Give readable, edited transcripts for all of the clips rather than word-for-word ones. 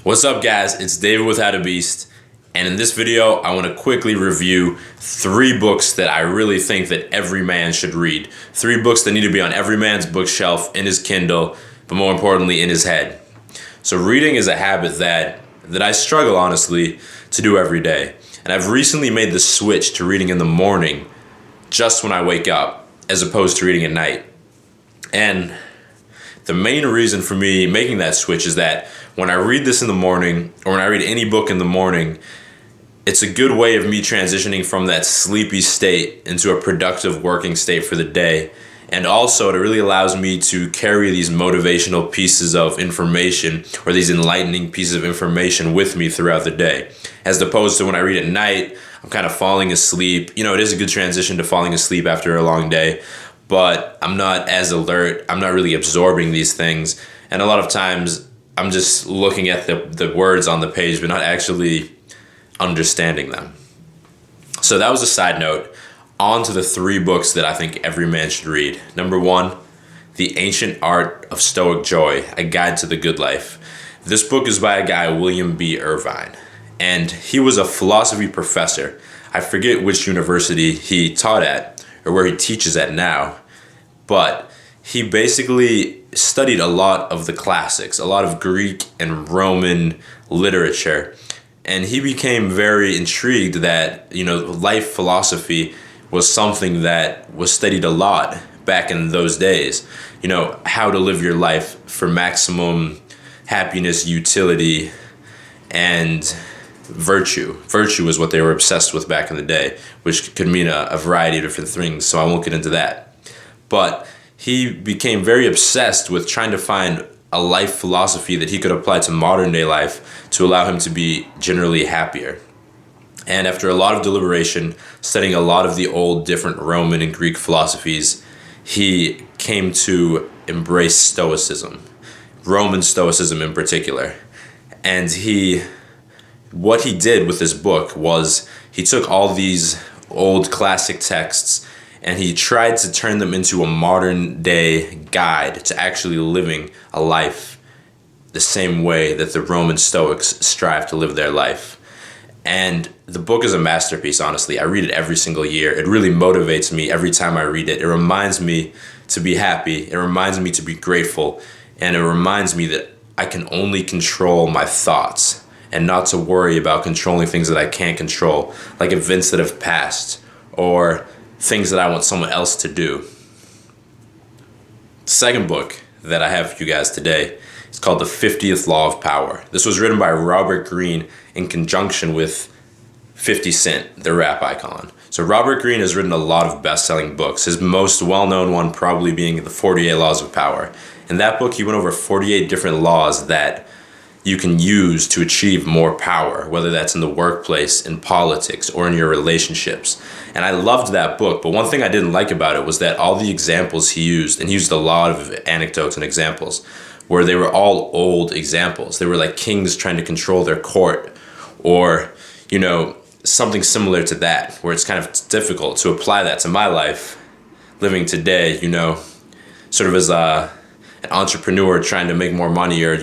What's up, guys? It's David with How to Beast, and in this video I want to quickly review 3 books that I really think that every man should read. 3 books that need to be on every man's bookshelf, in his Kindle, but more importantly in his head. So reading is a habit that I struggle, honestly, to do every day. And I've recently made the switch to reading in the morning just when I wake up, as opposed to reading at night. And the main reason for me making that switch is that when I read this in the morning, or when I read any book in the morning, it's a good way of me transitioning from that sleepy state into a productive working state for the day. And also, it really allows me to carry these motivational pieces of information, or these enlightening pieces of information, with me throughout the day. As opposed to when I read at night, I'm kind of falling asleep. You know, it is a good transition to falling asleep after a long day, but I'm not as alert. I'm not really absorbing these things. And a lot of times, I'm just looking at the words on the page, but not actually understanding them. So that was a side note. On to the 3 books that I think every man should read. Number 1, The Ancient Art of Stoic Joy, A Guide to the Good Life. This book is by a guy, William B. Irvine, and he was a philosophy professor. I forget which university he taught at, or where he teaches at now, but he basically studied a lot of the classics, a lot of Greek and Roman literature, and he became very intrigued that, life philosophy was something that was studied a lot back in those days. How to live your life for maximum happiness, utility, and virtue. Virtue is what they were obsessed with back in the day, which could mean a variety of different things, so I won't get into that. But he became very obsessed with trying to find a life philosophy that he could apply to modern day life to allow him to be generally happier. And after a lot of deliberation, studying a lot of the old different Roman and Greek philosophies, he came to embrace Stoicism, Roman Stoicism in particular. And what he did with this book was he took all these old classic texts and he tried to turn them into a modern day guide to actually living a life the same way that the Roman Stoics strive to live their life. And the book is a masterpiece, honestly. I read it every single year. It really motivates me every time I read it. It reminds me to be happy. It reminds me to be grateful. And it reminds me that I can only control my thoughts and not to worry about controlling things that I can't control, like events that have passed or things that I want someone else to do. The second book that I have for you guys today is called The 50th Law of Power. This was written by Robert Greene in conjunction with 50 Cent, the rap icon. So Robert Greene has written a lot of best-selling books, his most well-known one probably being The 48 Laws of Power. In that book, he went over 48 different laws that you can use to achieve more power, whether that's in the workplace, in politics, or in your relationships. And I loved that book, but one thing I didn't like about it was that all the examples he used, and he used a lot of anecdotes and examples, where they were all old examples. They were like kings trying to control their court, or, something similar to that, where it's kind of difficult to apply that to my life, living today, sort of as an entrepreneur trying to make more money, or,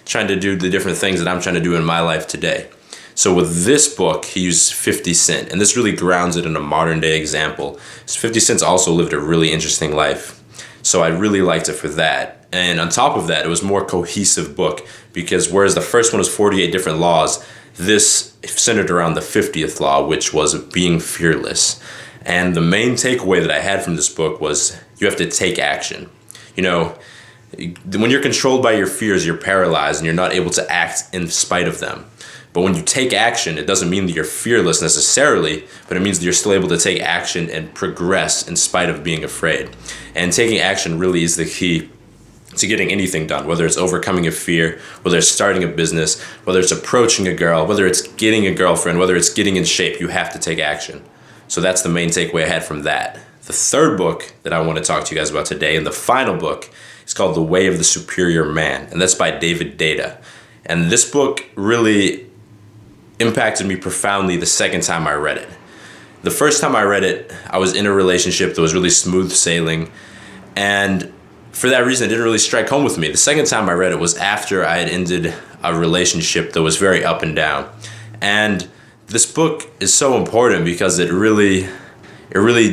trying to do the different things that I'm trying to do in my life today. So with this book, he used 50 Cent, and this really grounds it in a modern day example. 50 Cent's also lived a really interesting life, so I really liked it for that. And on top of that, it was a more cohesive book, because whereas the first one was 48 different laws, this centered around the 50th law, which was being fearless. And the main takeaway that I had from this book was you have to take action. When you're controlled by your fears, you're paralyzed and you're not able to act in spite of them. But when you take action, it doesn't mean that you're fearless necessarily, but it means that you're still able to take action and progress in spite of being afraid. And taking action really is the key to getting anything done, whether it's overcoming a fear, whether it's starting a business, whether it's approaching a girl, whether it's getting a girlfriend, whether it's getting in shape, you have to take action. So that's the main takeaway I had from that. The third book that I want to talk to you guys about today, and the final book, is called The Way of the Superior Man, and that's by David Data. And this book really impacted me profoundly the second time I read it. The first time I read it, I was in a relationship that was really smooth sailing, and for that reason, it didn't really strike home with me. The second time I read it was after I had ended a relationship that was very up and down. And this book is so important because it really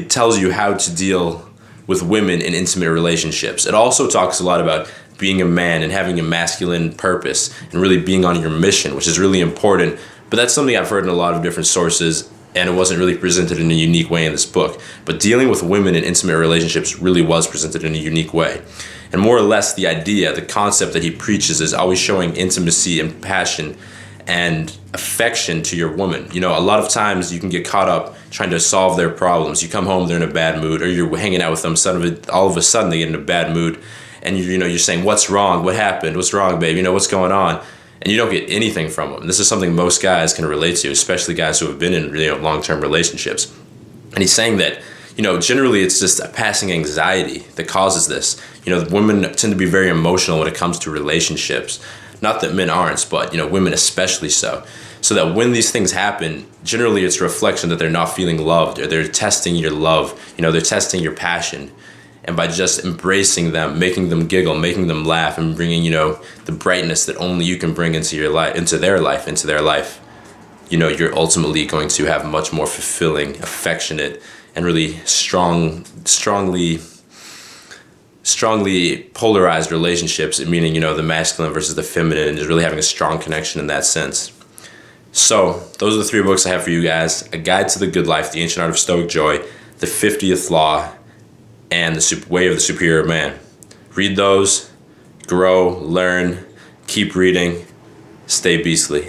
tells you how to deal with women in intimate relationships. It also talks a lot about being a man and having a masculine purpose and really being on your mission, which is really important. But that's something I've heard in a lot of different sources, and it wasn't really presented in a unique way in this book. But dealing with women in intimate relationships really was presented in a unique way. And more or less the idea, the concept that he preaches is always showing intimacy and passion and affection to your woman. You know, a lot of times you can get caught up trying to solve their problems. You come home, they're in a bad mood, or you're hanging out with them, all of a sudden they get in a bad mood, and you're saying, what's wrong? What happened? What's wrong, babe? What's going on? And you don't get anything from them. This is something most guys can relate to, especially guys who have been in long-term relationships. And he's saying that, generally it's just a passing anxiety that causes this. Women tend to be very emotional when it comes to relationships. Not that men aren't, but women especially so. So that when these things happen, generally it's a reflection that they're not feeling loved, or they're testing your love, they're testing your passion. And by just embracing them, making them giggle, making them laugh, and bringing, the brightness that only you can bring into your life, into their life, you're ultimately going to have much more fulfilling, affectionate, and really strongly polarized relationships, meaning, the masculine versus the feminine, and just really having a strong connection in that sense. So those are the 3 books I have for you guys: A Guide to the Good Life, The Ancient Art of Stoic Joy, The 50th Law, and The Way of the Superior Man. Read those, grow, learn, keep reading, stay beastly.